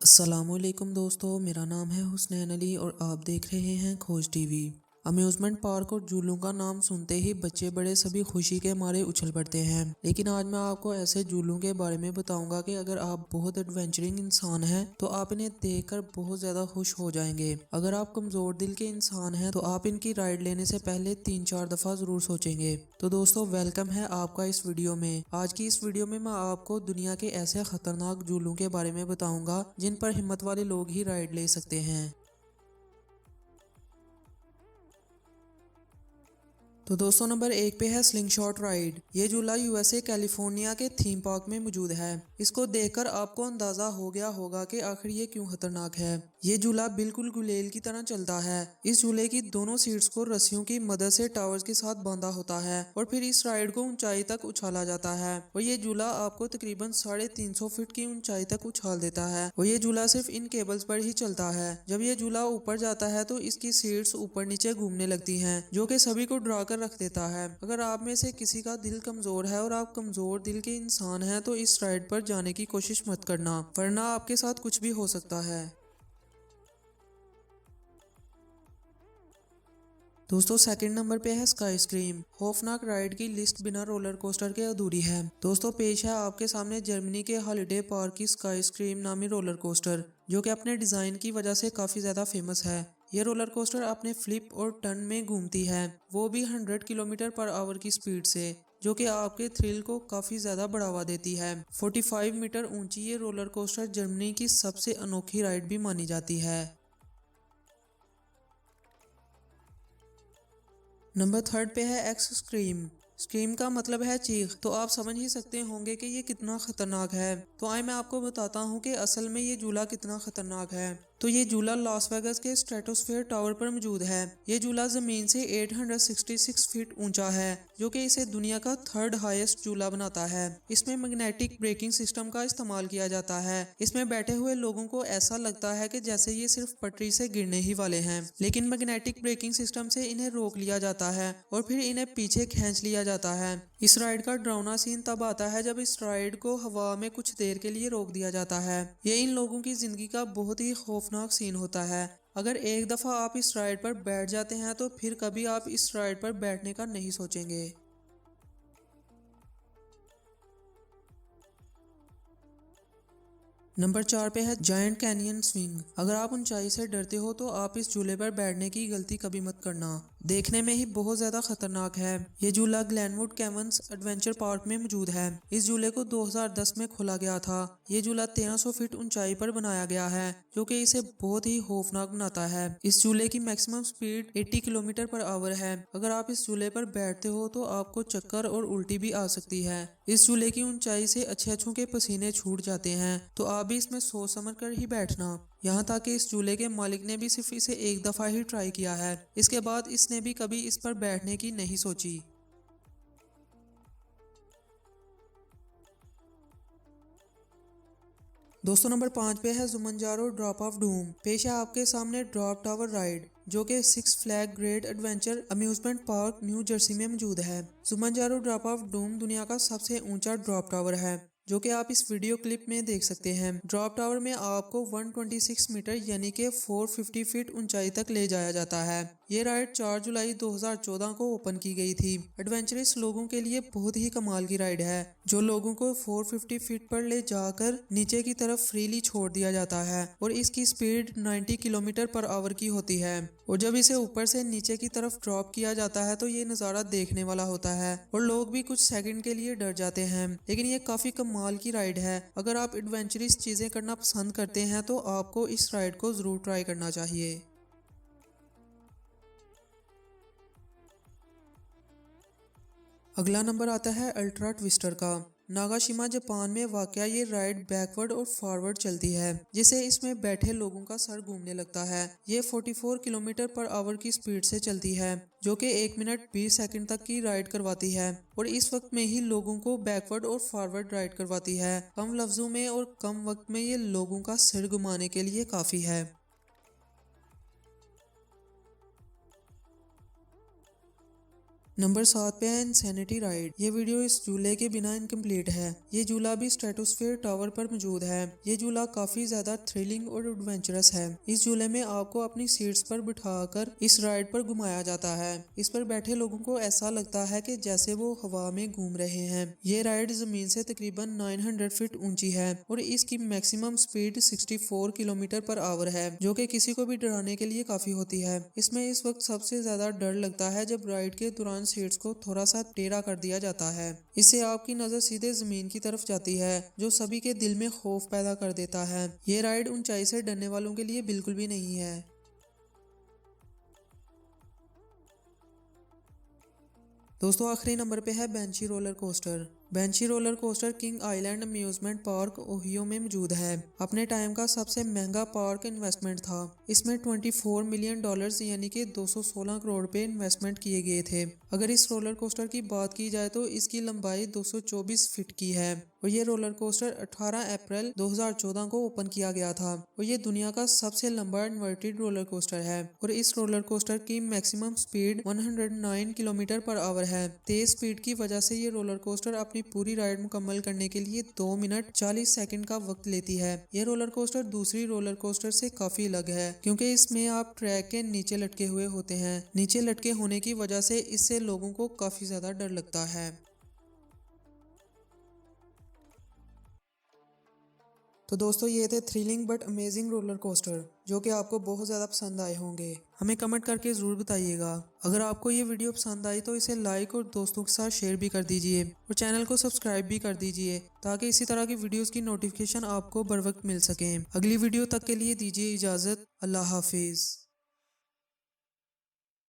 अस्सलामुअलैकुम दोस्तों, मेरा नाम है हुसनैन अली और आप देख रहे हैं खोज टीवी। अम्यूज़मेंट पार्क और झूलों का नाम सुनते ही बच्चे बड़े सभी खुशी के मारे उछल पड़ते हैं। लेकिन आज मैं आपको ऐसे झूलों के बारे में बताऊंगा कि अगर आप बहुत एडवेंचरिंग इंसान हैं तो आप इन्हें देखकर बहुत ज़्यादा खुश हो जाएंगे। अगर आप कमज़ोर दिल के इंसान हैं तो आप इनकी राइड लेने से पहले 3-4 दफ़ा ज़रूर सोचेंगे। तो दोस्तों, वेलकम है आपका इस वीडियो में। आज की इस वीडियो में मैं आपको दुनिया के ऐसे खतरनाक झूलों के बारे में बताऊंगा जिन पर हिम्मत वाले लोग ही राइड ले सकते हैं। तो दोस्तों, नंबर 1 पे है स्लिंग शॉट राइड। ये झूला यूएसए कैलिफोर्निया के थीम पार्क में मौजूद है। इसको देखकर आपको अंदाजा हो गया होगा कि आखिर ये क्यों खतरनाक है। ये झूला बिल्कुल गुलेल की तरह चलता है। इस झूले की दोनों सीट्स को रस्सियों की मदद से टावर्स के साथ बांधा होता है और फिर इस राइड को ऊंचाई तक उछाला जाता है और ये झूला आपको तकरीबन 350 फीट की ऊंचाई तक उछाल देता है और ये झूला सिर्फ इन केबल्स पर ही चलता है। जब ये झूला ऊपर जाता है तो इसकी सीट्स ऊपर नीचे घूमने लगती हैं, जो कि सभी को डरा कर रख देता है। अगर आप में से किसी का दिल कमजोर है और आप कमजोर दिल के इंसान हैं तो इस राइड पर जाने की कोशिश मत करना, वरना आपके साथ कुछ भी हो सकता है। दोस्तों, सेकंड नंबर पे है स्काई स्क्रीम। खौफनाक राइड की लिस्ट बिना रोलर कोस्टर के अधूरी है। दोस्तों, पेश है आपके सामने जर्मनी के हॉलिडे पार्क की स्काई स्क्रीम नामी रोलर कोस्टर, जो कि अपने डिजाइन की वजह से काफी ज्यादा फेमस है। ये रोलर कोस्टर अपने फ्लिप और टर्न में घूमती है, वो भी 100 किलोमीटर पर आवर की स्पीड से, जो कि आपके थ्रिल को काफी ज्यादा बढ़ावा देती है। 45 मीटर ऊंची ये रोलर कोस्टर जर्मनी की सबसे अनोखी राइड भी मानी जाती है। नंबर थर्ड पे है एक्स स्क्रीम। स्क्रीम का मतलब है चीख, तो आप समझ ही सकते होंगे कि ये कितना खतरनाक है। तो आइए मैं आपको बताता हूँ कि असल में ये झूला कितना खतरनाक है। तो ये झूला लास वेगास के स्ट्रेटोस्फेयर टावर पर मौजूद है। ये झूला जमीन से 866 फीट ऊंचा है, जो कि इसे दुनिया का थर्ड हाईएस्ट झूला बनाता है। इसमें मैग्नेटिक ब्रेकिंग सिस्टम का इस्तेमाल किया जाता है। इसमें बैठे हुए लोगों को ऐसा लगता है कि जैसे ये सिर्फ पटरी से गिरने ही वाले हैं, लेकिन मैग्नेटिक ब्रेकिंग सिस्टम से इन्हें रोक लिया जाता है और फिर इन्हें पीछे खींच लिया जाता है। इस राइड का डरावना सीन तब आता है जब इस राइड को हवा में कुछ देर के लिए रोक दिया जाता है। ये इन लोगों की जिंदगी का बहुत ही खौफनाक सीन होता है। अगर एक दफा आप इस राइड पर बैठ जाते हैं तो फिर कभी आप इस राइड पर बैठने का नहीं सोचेंगे। नंबर 4 पे है जायंट कैनियन स्विंग। अगर आप ऊंचाई से डरते हो तो आप इस झूले पर बैठने की गलती कभी मत करना। देखने में ही बहुत ज्यादा खतरनाक है। ये झूला ग्लेनवुड कैवंस एडवेंचर पार्क में मौजूद है। इस झूले को 2010 में खोला गया था। ये झूला 1300 फीट ऊंचाई पर बनाया गया है, जो कि इसे बहुत ही खौफनाक बनाता है। इस झूले की maximum speed 80 kilometre per hour है। अगर आप इस झूले पर बैठते हो तो आपको चक्कर और उल्टी भी आ सकती है। इस झूले की ऊंचाई से अच्छे अच्छों के पसीने छूट जाते हैं, तो आप भी इसमें सोच समझ कर ही बैठना। यहाँ तक कि इस झूले के मालिक ने भी सिर्फ इसे एक दफा ही ट्राई किया है, इसके बाद इसने भी कभी इस पर बैठने की नहीं सोची। दोस्तों, नंबर 5 पे है जुमंजारो ड्रॉप ऑफ डूम। पेश है आपके सामने ड्रॉप टावर राइड, जो कि six flag great adventure amusement park new Jersey में मौजूद है। जुमंजारो ड्रॉप ऑफ डूम दुनिया का सबसे ऊंचा ड्रॉप टावर है, जो कि आप इस वीडियो क्लिप में देख सकते हैं। ड्रॉप टावर में आपको 126 मीटर यानी कि 450 फीट ऊंचाई तक ले जाया जाता है। ये राइड 4 जुलाई 2014 को ओपन की गई थी। एडवेंचरस लोगों के लिए बहुत ही कमाल की राइड है, जो लोगों को 450 फीट पर ले जाकर नीचे की तरफ फ्रीली छोड़ दिया जाता है और इसकी स्पीड 90 किलोमीटर पर आवर की होती है। और जब इसे ऊपर से नीचे की तरफ ड्रॉप किया जाता है तो ये नज़ारा देखने वाला होता है और लोग भी कुछ सेकंड के लिए डर जाते हैं। लेकिन ये काफ़ी कमाल की राइड है। अगर आप एडवेंचरस चीज़ें करना पसंद करते हैं तो आपको इस राइड को ज़रूर ट्राई करना चाहिए। अगला नंबर आता है अल्ट्रा ट्विस्टर का। नागाशिमा जापान में वाकया ये राइड बैकवर्ड और फॉरवर्ड चलती है, जिससे इसमें बैठे लोगों का सर घूमने लगता है। ये 44 किलोमीटर पर आवर की स्पीड से चलती है, जो कि 1 मिनट 20 सेकंड तक की राइड करवाती है और इस वक्त में ही लोगों को बैकवर्ड और फॉरवर्ड राइड करवाती है। कम लफ्जों में और कम वक्त में ये लोगों का सिर घुमाने के लिए काफ़ी है। नंबर 7 पे है इंसैनिटी राइड। ये वीडियो इस झूले के बिना इनकम्प्लीट है। ये झूला भी स्ट्रेटोस्फीयर टावर पर मौजूद है। ये झूला काफी ज्यादा थ्रिलिंग और एडवेंचरस है। इस झूले में आपको अपनी सीट्स पर बिठाकर इस राइड पर घुमाया जाता है। इस पर बैठे लोगों को ऐसा लगता है कि जैसे वो हवा में घूम रहे हैं। ये राइड जमीन से तकरीबन 900 फीट ऊंची है और इसकी maximum speed 64 kilometre per hour है, जो कि किसी को भी डराने के लिए काफी होती है। इसमें इस वक्त सबसे ज्यादा डर लगता है जब राइड के दौरान सीट्स को थोड़ा सा टेढ़ा कर दिया जाता है। इससे आपकी नजर सीधे जमीन की तरफ जाती है, जो सभी के दिल में खौफ पैदा कर देता है। ये राइड ऊंचाई से डरने वालों के लिए बिल्कुल भी नहीं है। दोस्तों आखिरी नंबर पे है बेंची रोलर कोस्टर। बेंची roller coaster king island amusement park Ohio में मौजूद है। अपने टाइम का सबसे महंगा पार्क इन्वेस्टमेंट था। इसमें $24 मिलियन यानी कि 216 करोड़ पे इन्वेस्टमेंट किए गए थे। अगर इस रोलर कोस्टर की बात की जाए तो इसकी लंबाई 224 फीट की है और ये रोलर कोस्टर 18 अप्रैल 2014 को ओपन किया गया था और ये दुनिया का सबसे लंबा इन्वर्टेड रोलर कोस्टर है और इस रोलर कोस्टर की maximum speed 109 kilometre per hour है। तेज स्पीड की वजह से ये रोलर कोस्टर अपनी पूरी राइड मुकम्मल करने के लिए 2 मिनट 40 सेकंड का वक्त लेती है। ये रोलर कोस्टर दूसरी रोलर कोस्टर से काफी अलग है क्योंकि इसमें आप ट्रैक के नीचे लटके हुए होते हैं। नीचे लटके होने की वजह से इससे लोगों को काफी ज्यादा डर लगता है। तो दोस्तों ये थे thrilling but amazing roller coaster जो कि आपको बहुत ज़्यादा पसंद आए होंगे। हमें कमेंट करके ज़रूर बताइएगा। अगर आपको ये वीडियो पसंद आई तो इसे लाइक और दोस्तों के साथ शेयर भी कर दीजिए और चैनल को सब्सक्राइब भी कर दीजिए ताकि इसी तरह की वीडियोस की नोटिफिकेशन आपको बर वक्त मिल सकें। अगली वीडियो तक के लिए दीजिए इजाज़त। अल्लाह हाफिज़।